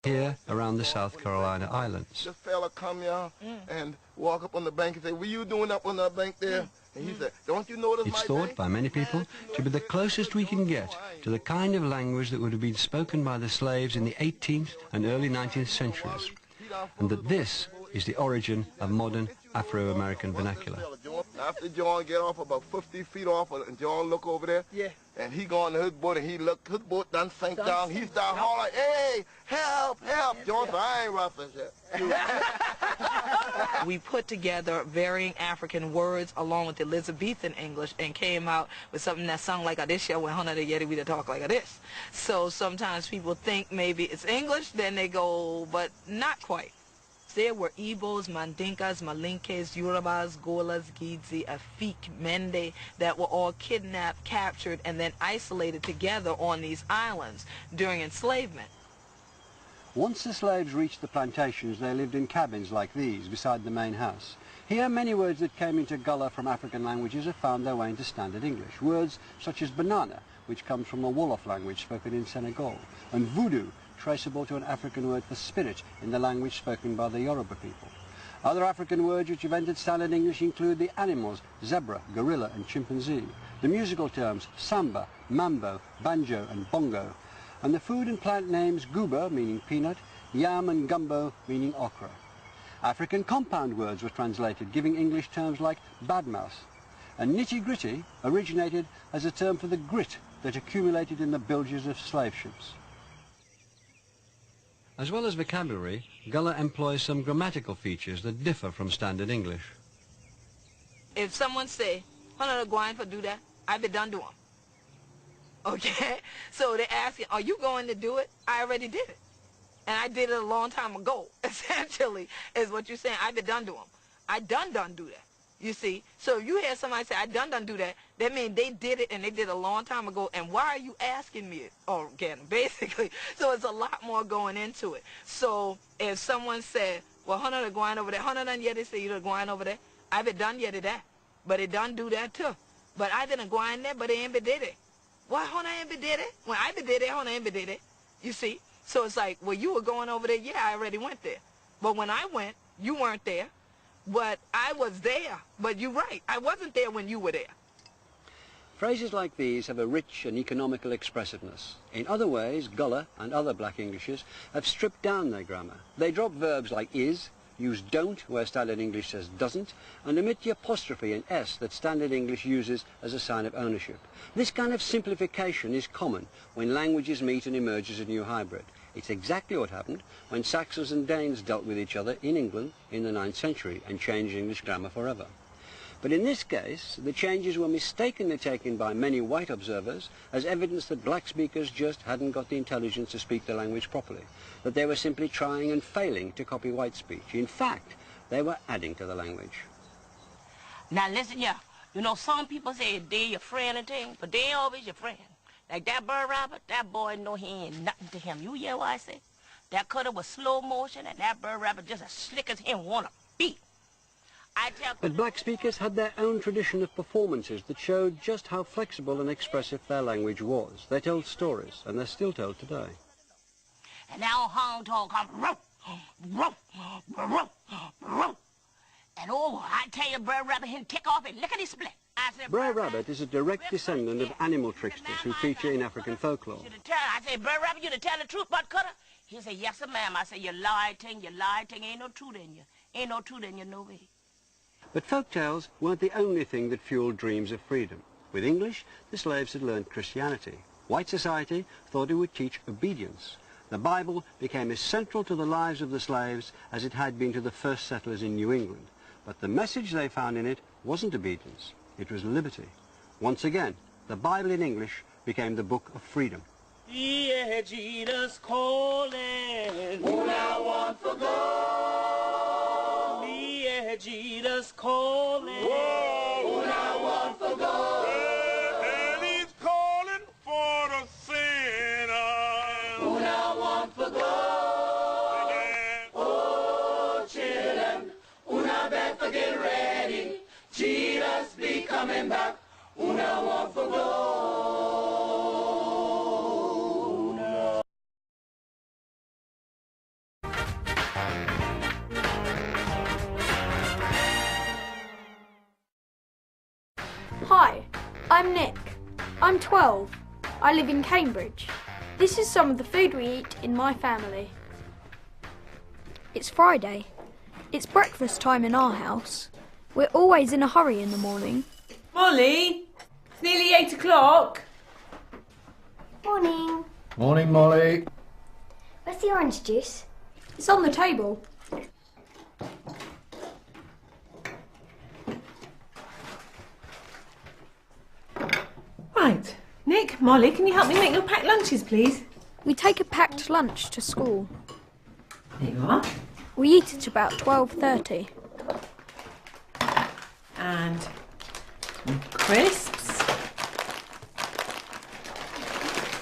here around the South Carolina islands. This fella come here and walk up on the bank and say, "What are you doing up on that bank there?" And he said, "Don't you notice It's my thought bank?" by many people to be the closest we can get to the kind of language that would have been spoken by the slaves in the 18th and early 19th centuries, and that this is the origin of modern Afro-American vernacular. After John get off about 50 feet off, and John look over there, and he go on his boat, and he look, his boat done sank down. He start hollering, "Hey, help, help!" John said, "I ain't rough as that." We put together varying African words along with Elizabethan English and came out with something that sounded like a this year when Hona the Yeti we talk like a this. So sometimes people think maybe it's English, then they go, but not quite. There were Igbos, Mandinkas, Malinkes, Yorubas, Golas, Gidzi, Afik, Mende that were all kidnapped, captured, and then isolated together on these islands during enslavement. Once the slaves reached the plantations, they lived in cabins like these beside the main house. Here, many words that came into Gullah from African languages have found their way into standard English. Words such as banana, which comes from a Wolof language spoken in Senegal, and voodoo, traceable to an African word for spirit in the language spoken by the Yoruba people. Other African words which have entered standard English include the animals zebra, gorilla and chimpanzee, the musical terms samba, mambo, banjo and bongo, and the food and plant names guba, meaning peanut, yam and gumbo, meaning okra. African compound words were translated, giving English terms like badmouth, and nitty-gritty originated as a term for the grit that accumulated in the bilges of slave ships. As well as vocabulary, Gullah employs some grammatical features that differ from standard English. If someone say, "Hona the going for do that," I be done do 'em. Okay? So they're asking, "Are you going to do it?" I already did it. And I did it a long time ago, essentially, is what you're saying. I be done do 'em. I done do that. You see? So if you hear somebody say, "I done do that," that means they did it and they did it a long time ago. And why are you asking me it? Oh, again, basically. So it's a lot more going into it. So if someone said, "Well, Hona the going over there," Hona done yet, they say, "You the going over there." I be done yet that. But it done do that too. But I didn't go in there, but they ain't be did it. Why Hona ain't be did it? When I be did it, Hona ain't be did it. You see? So it's like, well, you were going over there. Yeah, I already went there. But when I went, you weren't there. But I was there. But you're right. I wasn't there when you were there. Phrases like these have a rich and economical expressiveness. In other ways, Gullah and other black Englishes have stripped down their grammar. They drop verbs like is, use don't where standard English says doesn't, and omit the apostrophe and s that standard English uses as a sign of ownership. This kind of simplification is common when languages meet and emerge as a new hybrid. It's exactly what happened when Saxons and Danes dealt with each other in England in the 9th century and changed English grammar forever. But in this case, the changes were mistakenly taken by many white observers as evidence that black speakers just hadn't got the intelligence to speak the language properly, that they were simply trying and failing to copy white speech. In fact, they were adding to the language. Now listen here, you know some people say they your friend and thing, but they ain't always your friend. Like that bird rabbit, that boy know he ain't nothing to him. You hear what I say? That cutter was slow motion and that bird rabbit just as slick as him wanna beat. But black speakers had their own tradition of performances that showed just how flexible and expressive their language was. They told stories, and they're still told today. And now Hong Tong come, row, row, row, row. And oh, I tell you, Brer Rabbit, he'll kick off and lickety split. Brer Rabbit is a direct descendant of animal tricksters who feature in African folklore. I say, Brer Rabbit, you to tell the truth about Cutter? He say, yes, sir, ma'am. I say, you lie, ting, ain't no truth in you. Ain't no truth in you, no way. But folktales weren't the only thing that fueled dreams of freedom. With English, the slaves had learned Christianity. White society thought it would teach obedience. The Bible became as central to the lives of the slaves as it had been to the first settlers in New England. But the message they found in it wasn't obedience, it was liberty. Once again, the Bible in English became the book of freedom. Yeah, Jesus calling. Who now want for gold? Yeah, Jesus calling. Whoa, who now want for gold? And he's calling for the sinner. Who now want for gold? Oh, children, who now better get ready? Jesus be coming back. Who now want for gold? I'm Nick. I'm 12. I live in Cambridge. This is some of the food we eat in my family. It's Friday. It's breakfast time in our house. We're always in a hurry in the morning. Molly, it's nearly 8 o'clock. Morning. Morning, Molly. Where's the orange juice? It's on the table. Right. Nick, Molly, can you help me make your packed lunches, please? We take a packed lunch to school. There you are. We eat at about 12:30. And some crisps.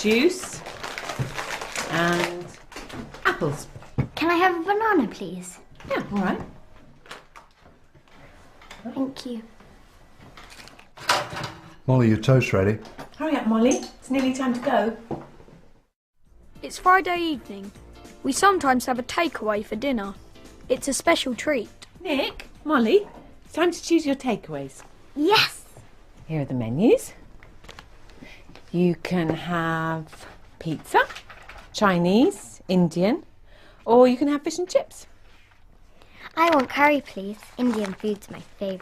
Juice. And apples. Can I have a banana, please? Yeah, all right. Thank you. Molly, your toast ready? Hurry up, Molly. It's nearly time to go. It's Friday evening. We sometimes have a takeaway for dinner. It's a special treat. Nick, Molly, it's time to choose your takeaways. Yes! Here are the menus. You can have pizza, Chinese, Indian, or you can have fish and chips. I want curry, please. Indian food's my favourite.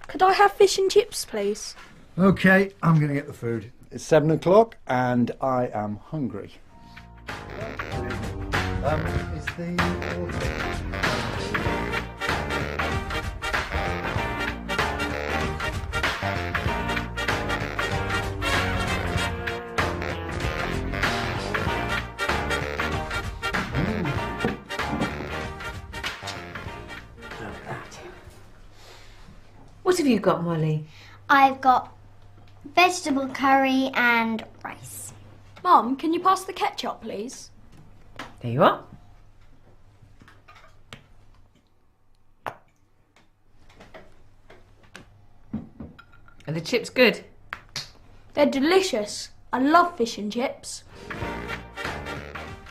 Could I have fish and chips, please? Okay, I'm going to get the food. It's 7 o'clock and I am hungry. Is the order? What have you got, Molly? I've got vegetable curry and rice. Mum, can you pass the ketchup, please? There you are. Are the chips good? They're delicious. I love fish and chips.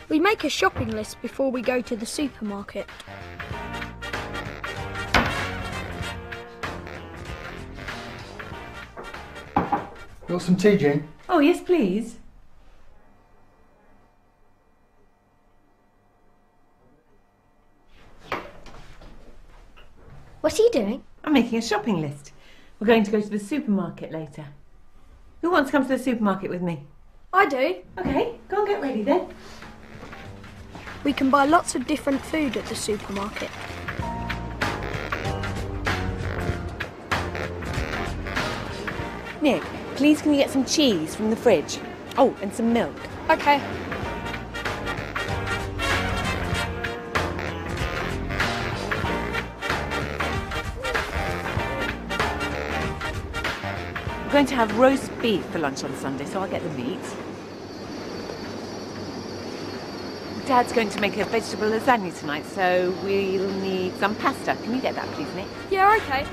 We make a shopping list before we go to the supermarket. Got some tea, Jean? Oh, yes, please. What are you doing? I'm making a shopping list. We're going to go to the supermarket later. Who wants to come to the supermarket with me? I do. Okay, go and get ready then. We can buy lots of different food at the supermarket. Nick, please can you get some cheese from the fridge? Oh, and some milk. Okay. We're going to have roast beef for lunch on Sunday, so I'll get the meat. Dad's going to make a vegetable lasagna tonight, so we'll need some pasta. Can you get that, please, Nick? Yeah, okay.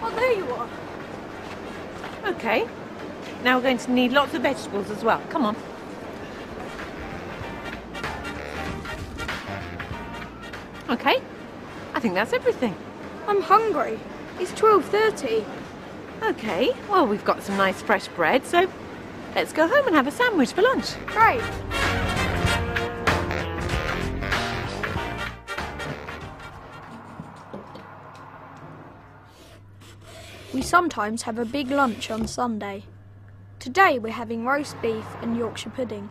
Oh, there you are. Okay. Now we're going to need lots of vegetables as well. Come on. Okay. I think that's everything. I'm hungry. It's 12:30. Okay. Well, we've got some nice fresh bread, so let's go home and have a sandwich for lunch. Great. We sometimes have a big lunch on Sunday. Today we're having roast beef and Yorkshire pudding.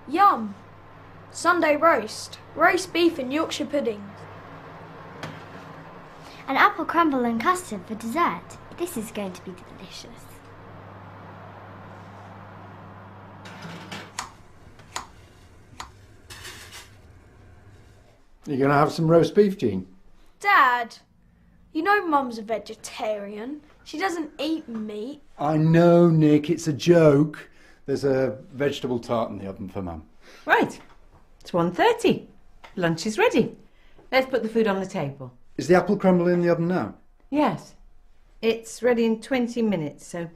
Yum! Sunday roast beef and Yorkshire pudding. An apple crumble and custard for dessert. This is going to be delicious. You going to have some roast beef, Jean? Dad, you know Mum's a vegetarian. She doesn't eat meat. I know, Nick, it's a joke. There's a vegetable tart in the oven for Mum. Right. It's 1:30. Lunch is ready. Let's put the food on the table. Is the apple crumble in the oven now? Yes. It's ready in 20 minutes, so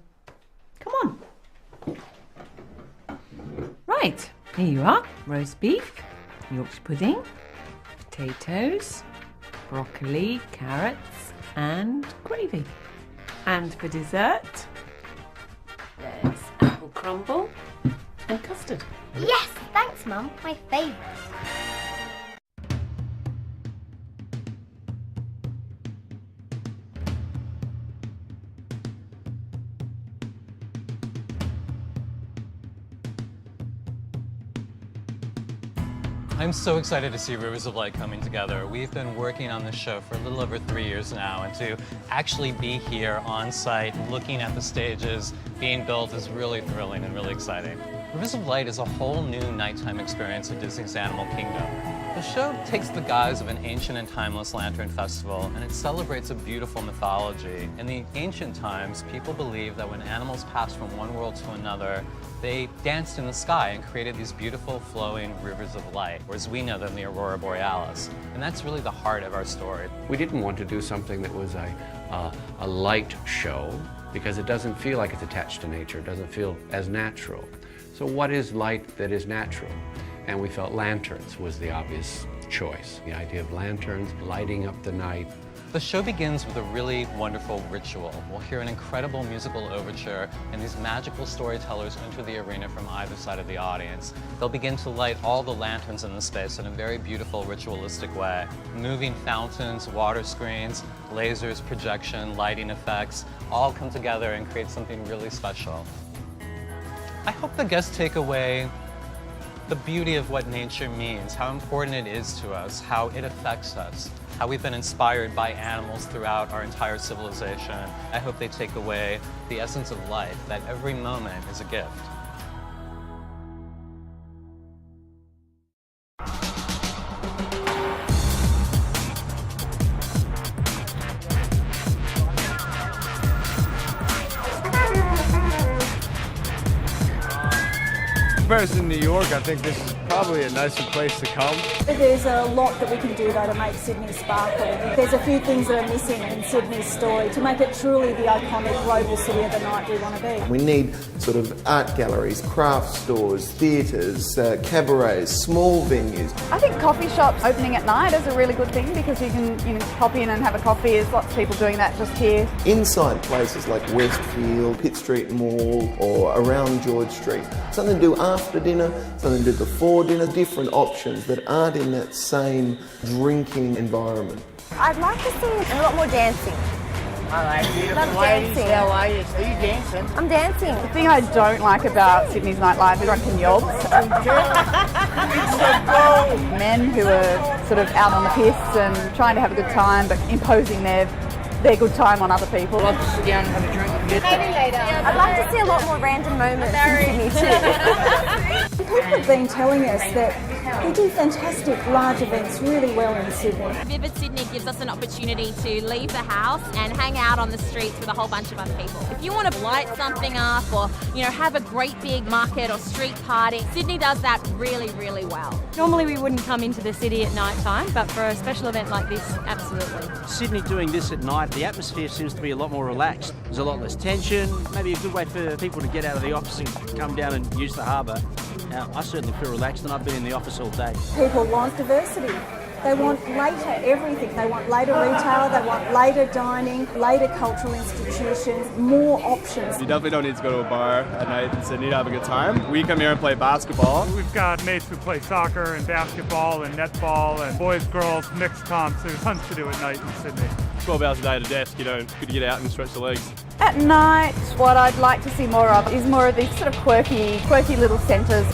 come on. Right, here you are. Roast beef, Yorkshire pudding, potatoes, broccoli, carrots and gravy. And for dessert, there's apple crumble and custard. Yes, thanks, Mum. My favourite. I'm so excited to see Rivers of Light coming together. We've been working on this show for a little over 3 years now, and to actually be here on site, looking at the stages being built is really thrilling and really exciting. Rivers of Light is a whole new nighttime experience of Disney's Animal Kingdom. The show takes the guise of an ancient and timeless lantern festival, and it celebrates a beautiful mythology. In the ancient times, people believed that when animals passed from one world to another, they danced in the sky and created these beautiful flowing rivers of light, or as we know them, the Aurora Borealis. And that's really the heart of our story. We didn't want to do something that was a light show, because it doesn't feel like it's attached to nature. It doesn't feel as natural. So what is light that is natural? And we felt lanterns was the obvious choice. The idea of lanterns lighting up the night. The show begins with a really wonderful ritual. We'll hear an incredible musical overture, and these magical storytellers enter the arena from either side of the audience. They'll begin to light all the lanterns in the space in a very beautiful, ritualistic way. Moving fountains, water screens, lasers, projection, lighting effects, all come together and create something really special. I hope the guests take away the beauty of what nature means, how important it is to us, how it affects us, how we've been inspired by animals throughout our entire civilization. I hope they take away the essence of life, that every moment is a gift. Whereas in New York, I think this is probably a nicer place to come. There's a lot that we can do though to make Sydney sparkle. There's a few things that are missing in Sydney's story to make it truly the iconic global city of the night we want to be. We need sort of art galleries, craft stores, theatres, cabarets, small venues. I think coffee shops opening at night is a really good thing because you can pop in and have a coffee. There's lots of people doing that just here. Inside places like Westfield, Pitt Street Mall or around George Street. Something to do after dinner, something to do before dinner, different options that aren't in that same drinking environment. I'd like to see a lot more dancing. All right, beautiful Love ladies, dancing. how are you? Are you dancing? I'm dancing. The thing I don't like about Sydney's nightlife is drunken yobs. Men who are sort of out on the piss and trying to have a good time but imposing their good time on other people. Love to sit down and have a drink and get Maybe later. I'd like to see a lot more random moments in Sydney too. People have been telling us that we do fantastic large events really well in Sydney. Vivid Sydney gives us an opportunity to leave the house and hang out on the streets with a whole bunch of other people. If you want to light something up or, have a great big market or street party, Sydney does that really, really well. Normally we wouldn't come into the city at night time, but for a special event like this, absolutely. Sydney doing this at night, the atmosphere seems to be a lot more relaxed. There's a lot less tension, maybe a good way for people to get out of the office and come down and use the harbour. Now, I certainly feel relaxed and I've been in the office all day. People want diversity. They want later everything. They want later retail, they want later dining, later cultural institutions, more options. You definitely don't need to go to a bar at night in Sydney to have a good time. We come here and play basketball. We've got mates who play soccer and basketball and netball and boys, girls, mixed comps. There's tons to do at night in Sydney. 12 hours a day at a desk, good to get out and stretch the legs. At night, what I'd like to see more of is more of these sort of quirky little centres.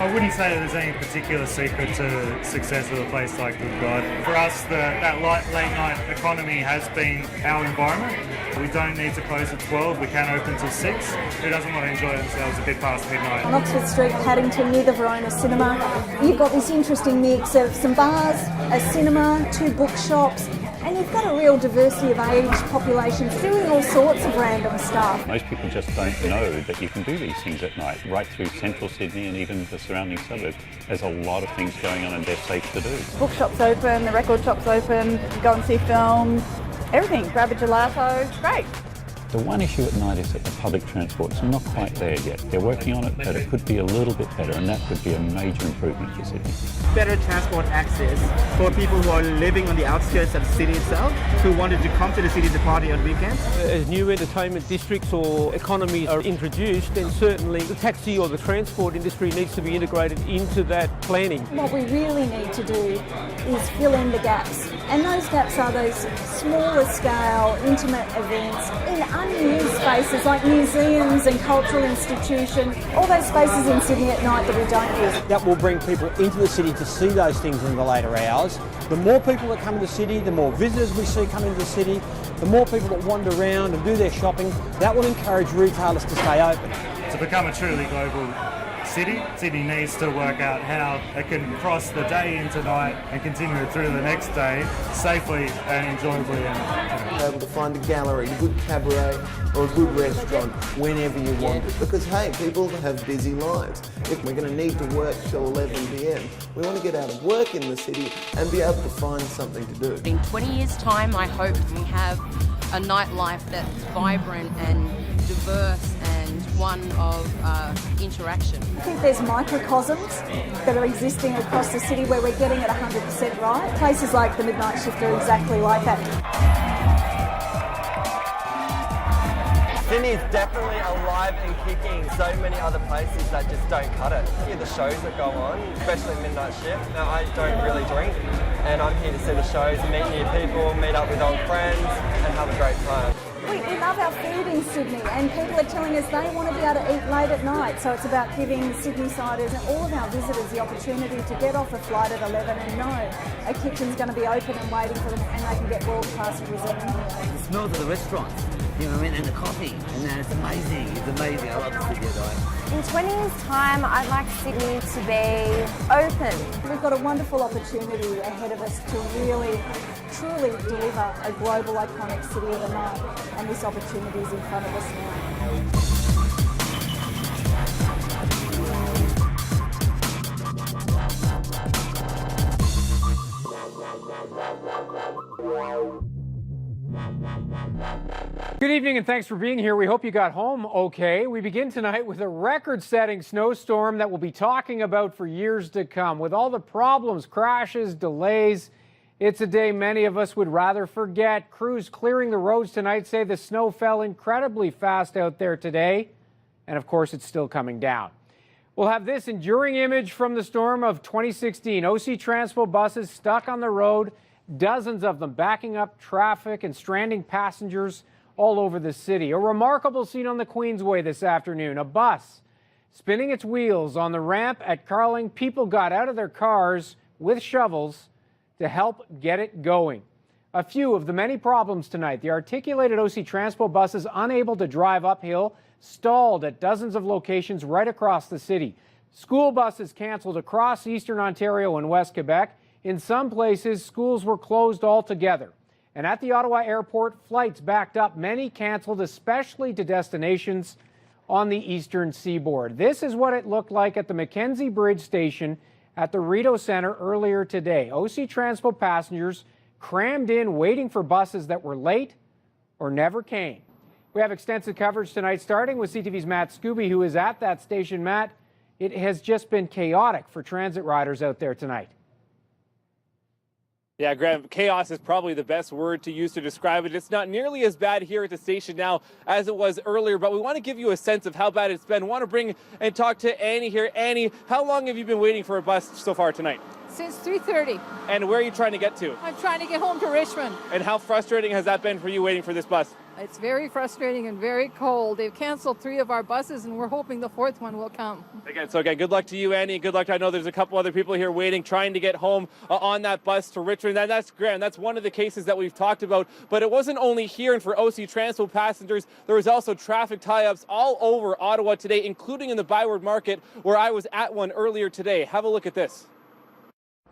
I wouldn't say that there's any particular secret to success of a place like Good God. For us, that late night economy has been our environment. We don't need to close at 12, we can open till 6. Who doesn't want to enjoy themselves a bit past midnight? On Oxford Street, Paddington, near the Verona Cinema, you've got this interesting mix of some bars, a cinema, 2 bookshops, and you've got a real diversity of age populations doing all sorts of random stuff. Most people just don't know that you can do these things at night. Right through central Sydney and even the surrounding suburbs, there's a lot of things going on and they're safe to do. Bookshop's open, the record shop's open, go and see film, everything. Grab a gelato, it's great. The one issue at night is that the public transport's not quite there yet. They're working on it, but it could be a little bit better, and that could be a major improvement for Sydney. Better transport access for people who are living on the outskirts of the city itself, who wanted to come to the city to party on weekends. As new entertainment districts or economies are introduced, then certainly the taxi or the transport industry needs to be integrated into that planning. What we really need to do is fill in the gaps. And those gaps are those smaller scale, intimate events in unused spaces like museums and cultural institutions, all those spaces in Sydney at night that we don't use. That will bring people into the city to see those things in the later hours. The more people that come to the city, the more visitors we see come into the city, the more people that wander around and do their shopping, that will encourage retailers to stay open. To become a truly global city, Sydney needs to work out how it can cross the day into night and continue it through the next day safely and enjoyably. Be able to find a gallery, a good cabaret or a good restaurant whenever you want it. Because hey, people have busy lives. If we're going to need to work till 11 p.m, we want to get out of work in the city and be able to find something to do. In 20 years' time, I hope we have a nightlife that's vibrant and diverse and one of interaction. I think there's microcosms that are existing across the city where we're getting it 100% right. Places like the Midnight Shift are exactly like that. Sydney's definitely alive and kicking. So many other places that just don't cut it. Here the shows that go on, especially Midnight Shift. Now I don't really drink, and I'm here to see the shows, meet new people, meet up with old friends, and have a great time. We love our food in Sydney, and people are telling us they want to be able to eat late at night, so it's about giving Sydney-siders and all of our visitors the opportunity to get off a flight at 11 and know a kitchen's going to be open and waiting for them, and they can get world-class cuisine here. The smells of the restaurants, you know what I mean, and the coffee, and then it's amazing, I love the city at night. In 20 years' time, I'd like Sydney to be open. We've got a wonderful opportunity ahead of us to really, truly deliver a global iconic city of the night, and this opportunity is in front of us now. Good evening and thanks for being here. We hope you got home okay. We begin tonight with a record-setting snowstorm that we'll be talking about for years to come. With all the problems, crashes, delays, it's a day many of us would rather forget. Crews clearing the roads tonight say the snow fell incredibly fast out there today, and of course it's still coming down. We'll have this enduring image from the storm of 2016. OC Transpo buses stuck on the road, dozens of them backing up traffic and stranding passengers all over the city. A remarkable scene on the Queensway this afternoon. A bus spinning its wheels on the ramp at Carling. People got out of their cars with shovels to help get it going. A few of the many problems tonight. The articulated OC Transpo buses unable to drive uphill, stalled at dozens of locations right across the city. School buses canceled across eastern Ontario and West Quebec. In some places, schools were closed altogether. And at the Ottawa airport, flights backed up, many canceled, especially to destinations on the eastern seaboard. This is what it looked like at the Mackenzie Bridge station at the Rideau Centre earlier today. OC Transpo passengers crammed in, waiting for buses that were late or never came. We have extensive coverage tonight, starting with CTV's Matt Scooby, who is at that station. Matt, it has just been chaotic for transit riders out there tonight. Yeah, Graham, chaos is probably the best word to use to describe it. It's not nearly as bad here at the station now as it was earlier, but we want to give you a sense of how bad it's been. We want to bring and talk to Annie here. Annie, how long have you been waiting for a bus so far tonight? Since 3:30. And where are you trying to get to? I'm trying to get home to Richmond. And how frustrating has that been for you waiting for this bus? It's very frustrating and very cold. They've canceled 3 of our buses, and we're hoping the 4th one will come. Again, good luck to you, Annie. Good luck. I know there's a couple other people here waiting, trying to get home on that bus to Richmond. That's Graham. That's one of the cases that we've talked about. But it wasn't only here and for OC Transpo passengers. There was also traffic tie-ups all over Ottawa today, including in the Byward Market, where I was at one earlier today. Have a look at this.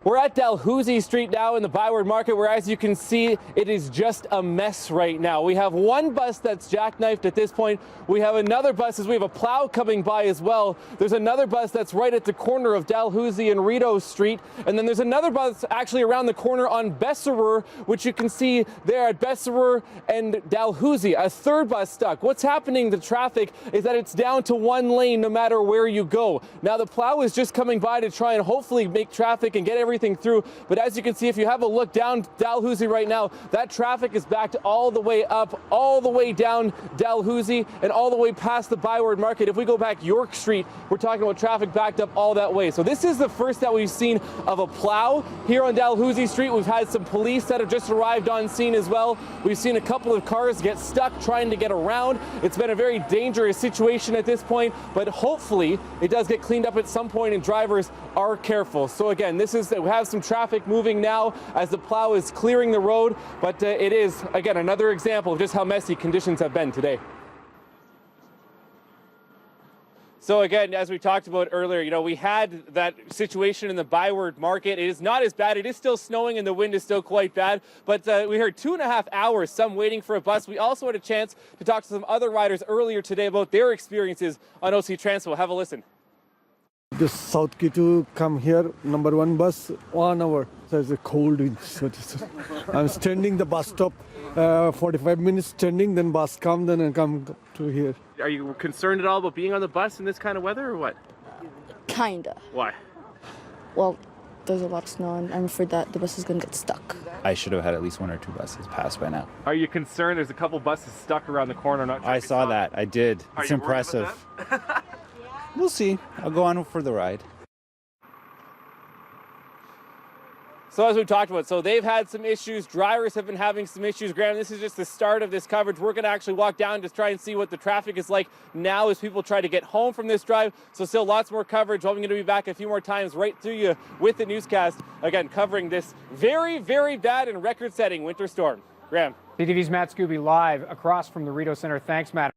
We're at Dalhousie Street now in the Byward Market, where, as you can see, it is just a mess right now. We have one bus that's jackknifed at this point. We have another bus as we have a plow coming by as well. There's another bus that's right at the corner of Dalhousie and Rideau Street. And then there's another bus actually around the corner on Besserer, which you can see there at Besserer and Dalhousie. A third bus stuck. What's happening to traffic is that it's down to one lane no matter where you go. Now the plow is just coming by to try and hopefully make traffic and get everything through. But as you can see, if you have a look down Dalhousie right now, that traffic is backed all the way up, all the way down Dalhousie, and all the way past the Byward Market. If we go back York Street, we're talking about traffic backed up all that way. So this is the first that we've seen of a plow here on Dalhousie Street. We've had some police that have just arrived on scene as well. We've seen a couple of cars get stuck trying to get around. It's been a very dangerous situation at this point, but hopefully it does get cleaned up at some point and drivers are careful. So again, we have some traffic moving now as the plow is clearing the road, but it is, again, another example of just how messy conditions have been today. So again, as we talked about earlier, we had that situation in the Byward Market. It is not as bad. It is still snowing and the wind is still quite bad, but we heard 2.5 hours, some waiting for a bus. We also had a chance to talk to some other riders earlier today about their experiences on OC Transpo. Have a listen. This South Key to come here, number 1 bus, 1 hour. So it's a cold wind. I'm standing the bus stop, 45 minutes standing, then bus come, then I come to here. Are you concerned at all about being on the bus in this kind of weather or what? Kinda. Why? Well, there's a lot of snow and I'm afraid that the bus is going to get stuck. I should have had at least 1 or 2 buses pass by now. Are you concerned? There's a couple buses stuck around the corner. I saw that. I did. Are It's you worried about impressive. We'll see. I'll go on for the ride. So as we talked about, so they've had some issues. Drivers have been having some issues. Graham, this is just the start of this coverage. We're going to actually walk down to try and see what the traffic is like now as people try to get home from this drive. So still lots more coverage. Hoping to be back a few more times right through you with the newscast. Again, covering this very, very bad and record-setting winter storm. Graham. CTV's Matt Scooby live across from the Rideau Center. Thanks, Matt.